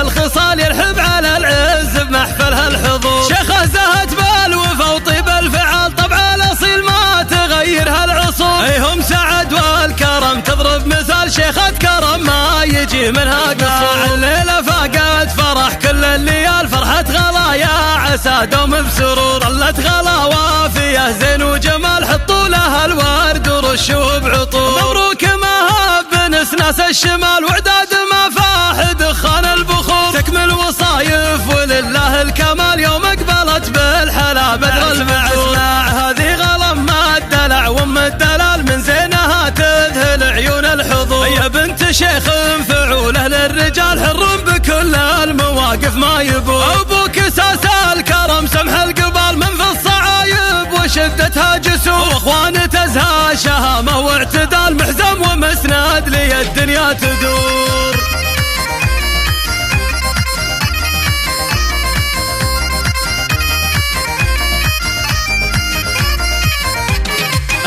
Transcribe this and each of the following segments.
الخصال يرحب على العز بمحفلها الحضور. شيخه زهت بالوفا وطيب الفعال طبع الاصيل ما تغيرها العصور. هم سعد والكرم تضرب مثال شيخة كرم ما يجي منها قصور. الليلة فاقت فرح كل الليال فرحة غلا يا عسى دوم بسرور. ظلت غلا وافية زين وجمال حطوا لها الورد ورشوا بعطور. مبروك مهاب نسناس الشمال وعداد ما فاح دخان البخور. تكمل وصايف ولله الكمال يوم اقبلت بالحلا بدر المعسول. هذه غلم ما الدلع وام الدلال من زينها تذهل عيون الحضور. يا بنت شيخ فعوله للرجال حر بكل المواقف ما يبور. ابوك اساس الكرم سمح القبال من في الصعايب وشدتها جسور. واخوان تزهى شهامه واعتدال محزم ومسند لي الدنيا تدور.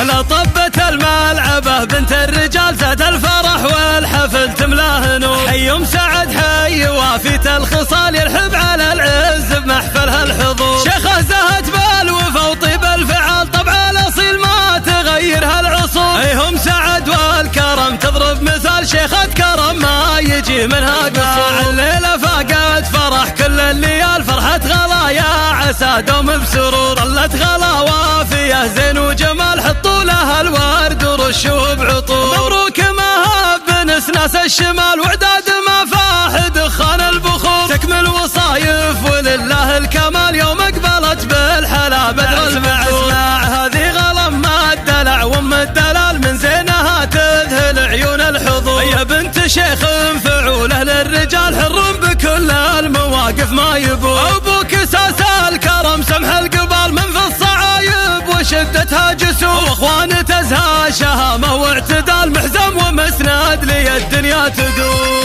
لا طبت الملعبة بنت الرجال زاد الفرح والحفل تملاه نور. حي ام سعد حي وافيت الخصال يرحب على العز بمحفلها الحضور. شيخه زهت بالوفا وطيب الفعال طبع الاصيل ما تغيرها العصور. هم سعد والكرم تضرب مثال شيخة كرم ما يجي منها قصور. الليلة فاقت فرح كل الليال فرحة غلا يا عسى دوم بسرور. ظلت غلا وافية زين وجمال حطوا لها الورد ورشوا بعطور. مبروك مهاب نسناس الشمال وعداد ما فاح دخان البخور. تكمل وصايف ولله الكمال يوم اقبلت بالحلا بدر المعسول. هذه غلم ما الدلع وام الدلال من زينها تذهل عيون الحضور. يا بنت شيخ فعوله للرجال حر بكل المواقف ما يبور. ابوك اساس الكرم سمح القبال من في الصعايب وشدتها جسور. واخوان تزهى شهامه واعتدال محزم ومسند لي الدنيا تدور.